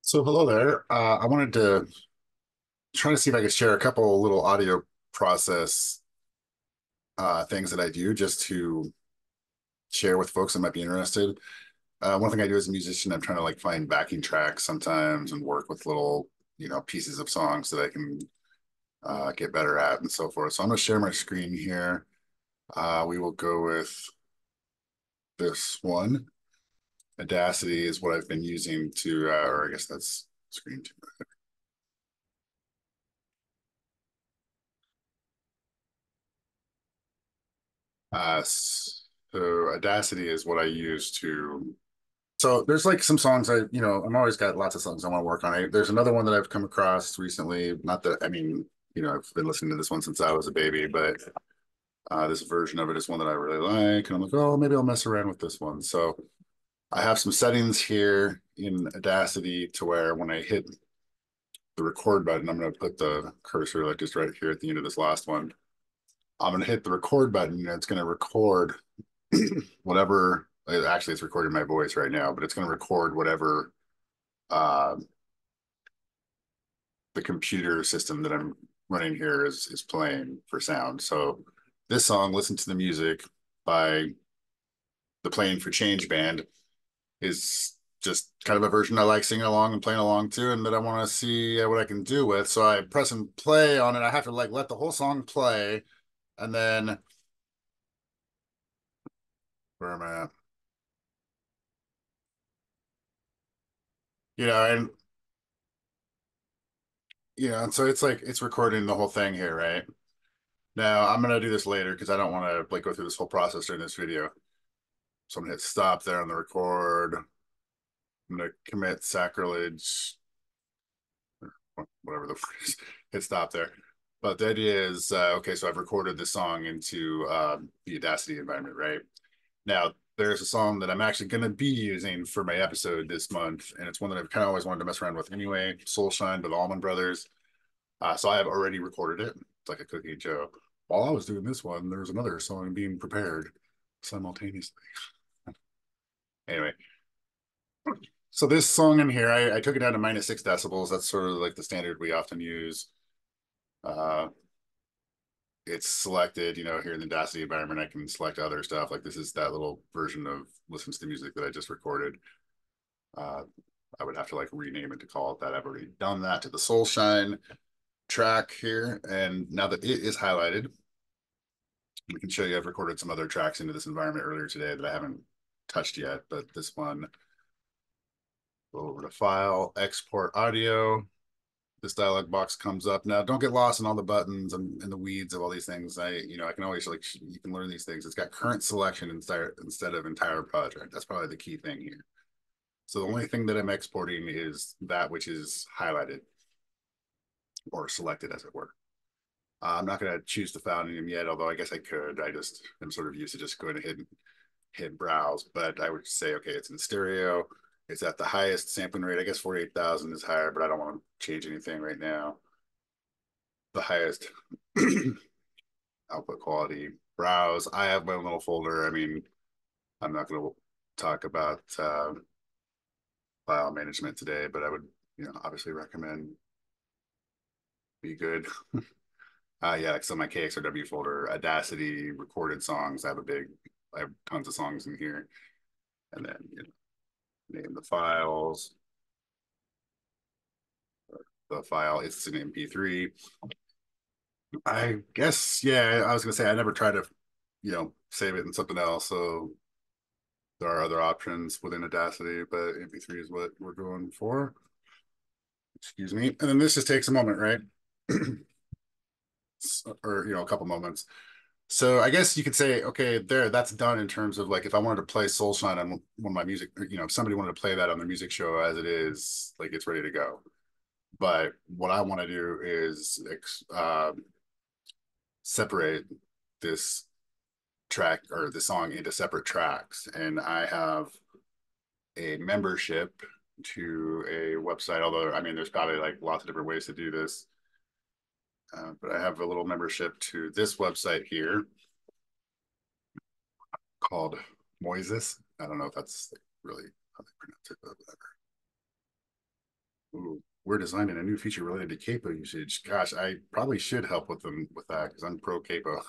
So hello there. I wanted to try to see if I could share a couple little audio process things that I do just to share with folks that might be interested. One thing I do as a musician, I'm trying to like find backing tracks sometimes and work with little, pieces of songs that I can get better at and so forth. So I'm going to share my screen here. We will go with this one. Audacity is what I've been using to, or I guess that's screen two. So Audacity is what I use to. So there's like some songs I'm always got lots of songs I want to work on. There's another one that I've come across recently. Not that, I've been listening to this one since I was a baby, but this version of it is one that I really like. And I'm like, oh, maybe I'll mess around with this one. So I have some settings here in Audacity to where when I hit the record button, I'm going to put the cursor like just right here at the end of this last one. I'm going to hit the record button and it's going to record whatever. Actually, it's recording my voice right now, but it's going to record whatever uh, the computer system that I'm running here is playing for sound. So this song, "Listen to the Music" by the Playing for Change band, is just kind of a version I like singing along and playing along to, and that I want to see what I can do with. So I press and play on it. I have to like let the whole song play, and then where am I at? And and so it's like it's recording the whole thing here, right? Now I'm gonna do this later because I don't want to like go through this whole process during this video. So I'm gonna hit stop there on the record. I'm gonna commit sacrilege, whatever the word is. Hit stop there. But the idea is, okay, so I've recorded this song into the Audacity environment, right? Now, there's a song that I'm actually going to be using for my episode this month, and it's one that I've kind of always wanted to mess around with anyway, Soul Shine by the Allman Brothers. So I have already recorded it. It's like a cookie Joe. While I was doing this one, there was another song being prepared simultaneously. Anyway, so this song in here, I took it down to -6 decibels. That's sort of like the standard we often use. Uh, it's selected, here in the Audacity environment, I can select other stuff. Like this is that little version of Listen to the Music that I just recorded. Uh, I would have to like rename it to call it that. I've already done that to the Soul Shine track here. And now that it is highlighted, I can show you I've recorded some other tracks into this environment earlier today that I haven't touched yet, but this one, go over to File, Export Audio. This dialog box comes up. Now, don't get lost in all the buttons and in the weeds of all these things. I can always like, you can learn these things. It's got current selection instead of entire project. That's probably the key thing here. So the only thing that I'm exporting is that which is highlighted or selected, as it were. I'm not going to choose the file name yet, although I guess I could. I just am sort of used to just going ahead and hit browse. But I would say, okay, it's in stereo. It's at the highest sampling rate. I guess 48,000 is higher, but I don't want to change anything right now. The highest output quality. Browse. I have my own little folder. I mean, I'm not going to talk about file management today, but I would, obviously recommend be good. Yeah, so my KXRW folder, Audacity, recorded songs. I have tons of songs in here. And then, name the files. The file, it's an MP3. I guess, yeah, I was gonna say I never try to, save it in something else. So there are other options within Audacity, but MP3 is what we're going for. Excuse me. And then this just takes a moment, right? Or, a couple moments. So I guess you could say, okay, that's done in terms of like if I wanted to play Soulshine on one of my music, if somebody wanted to play that on their music show as it is, like it's ready to go. But what I want to do is separate this track or the song into separate tracks. And I have a membership to a website, although I mean, there's probably like lots of different ways to do this. But I have a little membership to this website here called Moises. I don't know if that's like really how they pronounce it, but whatever. Ooh, we're designing a new feature related to capo usage. Gosh, I probably should help with them with that because I'm pro capo.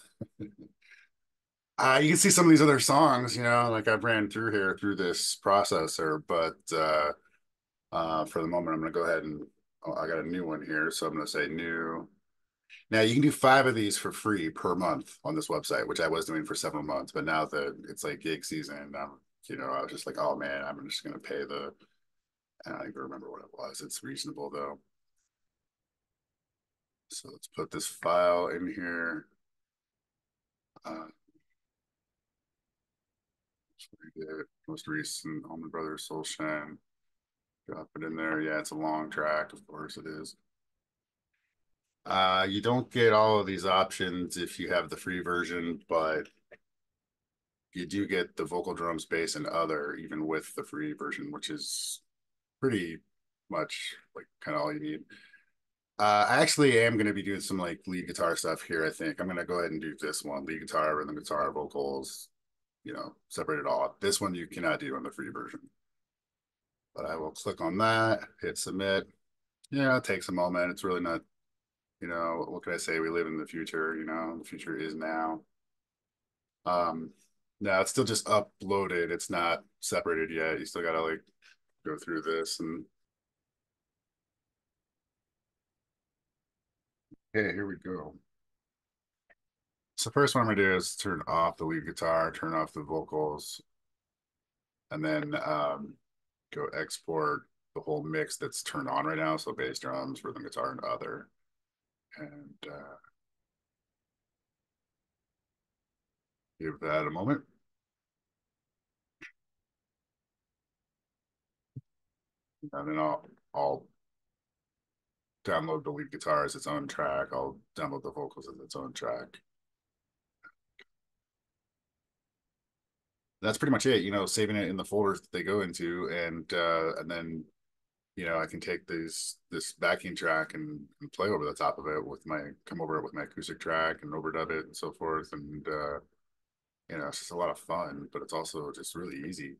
You can see some of these other songs, like I've ran through here through this processor, but for the moment, I'm going to go ahead and I got a new one here. So I'm going to say new. Now you can do 5 of these for free per month on this website, which I was doing for several months, but now that it's like gig season, I was just like, oh man, I'm just going to pay I don't even remember what it was. It's reasonable though. So let's put this file in here. Uh, we did most recent Allman Brothers Soul Shine. Drop it in there. Yeah, it's a long track. Of course it is. You don't get all of these options if you have the free version, but you do get the vocal drums, bass, and other even with the free version, which is pretty much like kind of all you need. I actually am going to be doing some like lead guitar stuff here. I think I'm going to go ahead and do this one: lead guitar, rhythm guitar, vocals. Separate it all up. This one you cannot do on the free version. But I will click on that, hit submit. Yeah, it takes a moment. It's really not, what can I say? We live in the future, the future is now. Um, now it's still just uploaded. It's not separated yet. You still gotta like go through this and okay, here we go. So first what I'm gonna do is turn off the lead guitar, turn off the vocals, and then go export the whole mix that's turned on right now. So bass, drums, rhythm guitar, and other. And give that a moment. And then I'll download the lead guitar as its own track. I'll download the vocals as its own track. That's pretty much it. Saving it in the folders that they go into, and then I can take this backing track and play over the top of it come over it with my acoustic track and overdub it and so forth. And it's just a lot of fun, but it's also just really easy.